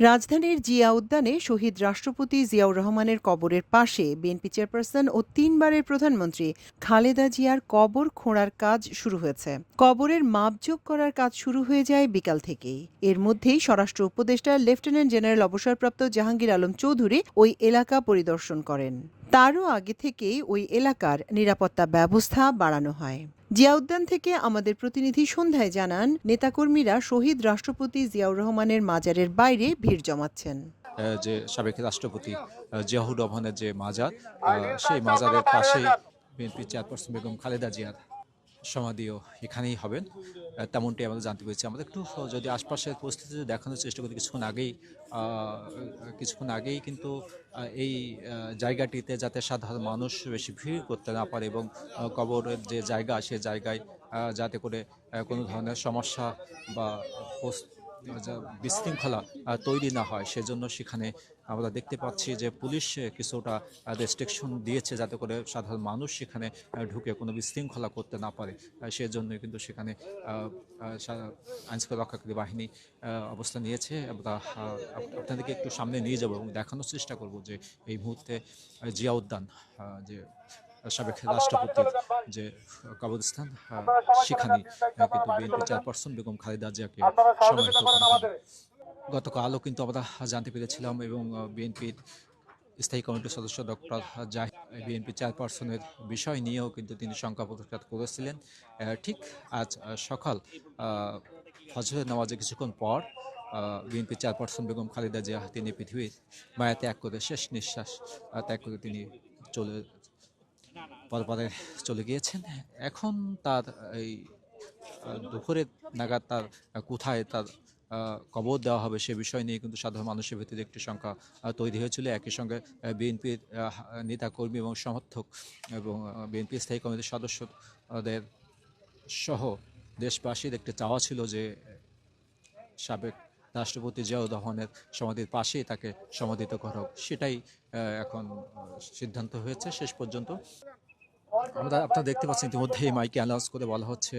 রাজধানীর জিয়া উদ্যানে শহীদ রাষ্ট্রপতি জিয়াউর রহমানের কবরের পাশে বিএনপি চেয়ারপারসন ও ৩ বারের প্রধানমন্ত্রী খালেদা জিয়ার কবর খোঁড়ার কাজ শুরু হয়েছে। কবরের মাপজোক করার কাজ শুরু হয়ে যায় বিকাল থেকেই। এর মধ্যেই স্বরাষ্ট্র উপদেষ্টা লেফটেন্যান্ট জেনারেল অবসরপ্রাপ্ত জাহাঙ্গীর আলম চৌধুরী ওই এলাকা পরিদর্শন করেন। তারও আগে থেকেই ওই এলাকার নিরাপত্তা ব্যবস্থা বাড়ানো হয়। জিয়া উদ্যান থেকে আমাদের প্রতিনিধি সন্ধ্যায় জানান, নেতাকর্মীরা শহীদ রাষ্ট্রপতি জিয়াউর রহমানের মাজারের বাইরে ভিড় জমাচ্ছেন। যে সাবেক রাষ্ট্রপতি জিয়াউর রহমানের যে মাজার, সেই মাজারের পাশেই বিএনপি চেয়ারপারসন বেগম খালেদা জিয়ার সমাধিও এখানেই হবেন, তেমনটি আমরা জানতে পেরেছি। আমাদের একটু যদি আশপাশের পরিস্থিতি দেখানোর চেষ্টা করি, কিছুক্ষণ আগেই কিন্তু এই জায়গাটিতে যাতে সাধারণ মানুষ বেশি ভিড় করতে না পারে এবং কবরের যে জায়গা, সে জায়গায় যাতে করে কোনো ধরনের সমস্যা বা বিশৃঙ্খলা তৈরি না হয়, সেজন্য সেখানে আমরা দেখতে পাচ্ছি যে পুলিশ কিছুটা রেস্ট্রিকশন দিয়েছে যাতে করে সাধারণ মানুষ সেখানে ঢুকে কোনো বিশৃঙ্খলা করতে না পারে। সেজন্যই কিন্তু সেখানে আইনশৃঙ্খলা রক্ষাকারী বাহিনী অবস্থান নিয়েছে। আমরা আপনাদেরকে একটু সামনে নিয়ে যাব এবং দেখানোর চেষ্টা করব যে এই মুহূর্তে জিয়া উদ্যান, যে সাবেক রাষ্ট্রপতির যে কবরস্থান, সেখানেই কিন্তু বিএনপি চেয়ারপারসন বেগম খালেদা জিয়াকে সমাহিত করা হবে। গতকালও কিন্তু আমরা জানতে পেরেছিলাম এবং বিএনপির স্থায়ী কমিটির সদস্য ডক্টর জাহিদ বিএনপি চেয়ারপারসনের বিষয় নিয়েও কিন্তু তিনি শঙ্কা প্রকাশ করেছিলেন। ঠিক আজ সকাল ফজরের নামাজে কিছুক্ষণ পর বিএনপি চেয়ারপারসন বেগম খালেদা জিয়া তিনি পৃথিবীর মায়া ত্যাগ করে শেষ নিঃশ্বাস ত্যাগ করে তিনি পরপারে চলে গিয়েছেন। এখন তার এই দুপুরের নাগাদ তার কোথায় তার কবর দেওয়া হবে সে বিষয় নিয়ে কিন্তু সাধারণ মানুষের ভিতরে একটি সংখ্যা তৈরি হয়েছিল। একই সঙ্গে বিএনপির নেতাকর্মী এবং সমর্থক এবং বিএনপি স্থায়ী কমিটির সদস্যদের সহ দেশবাসীর একটি চাওয়া ছিল যে সাবেক রাষ্ট্রপতি জিয়াউর রহমানের সমাধির পাশেই তাকে সমাধিত করা হোক। সেটাই এখন সিদ্ধান্ত হয়েছে শেষ পর্যন্ত। আপনারা দেখতে পাচ্ছেন ইতিমধ্যেই মাইকে অ্যানাউন্স করে বলা হচ্ছে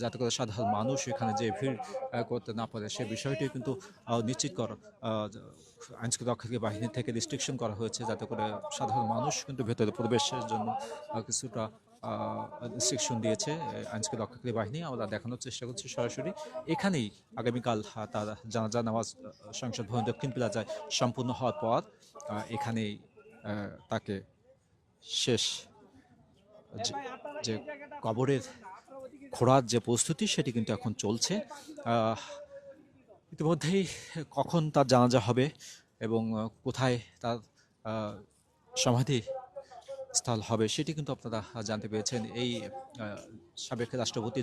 যাতে করে সাধারণ মানুষ এখানে যে ভিড় করতে না পারে সে বিষয়টি কিন্তু নিশ্চিত করা, আইনশৃঙ্খলা রক্ষাকারী বাহিনী থেকে রেস্ট্রিকশন করা হয়েছে যাতে করে সাধারণ মানুষ কিন্তু ভেতরে প্রবেশের জন্য কিছুটা রেস্ট্রিকশন দিয়েছে আইনশৃঙ্খলা রক্ষাকারী বাহিনী। আমরা দেখানোর চেষ্টা করছি সরাসরি। এখানেই আগামীকাল তার জানাজা নামাজ সংসদ ভবন দক্ষিণ প্লাজায় সম্পূর্ণ হওয়ার পর এখানেই তাকে শেষ যে কবরের খোঁড়ার যে প্রস্তুতি সেটি কিন্তু এখন চলছে। ইতিমধ্যেই কখন তার জানাজা হবে এবং কোথায় তার সমাধি স্থল হবে সেটি কিন্তু আপনারা জানতে পেরেছেন। এই সাবেক রাষ্ট্রপতি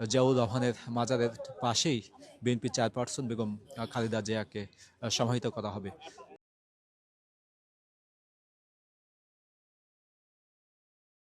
জিয়াউর রহমানের মাজারের পাশেই বিএনপি চেয়ারপারসন বেগম খালেদা জিয়াকে সমাহিত করা হবে।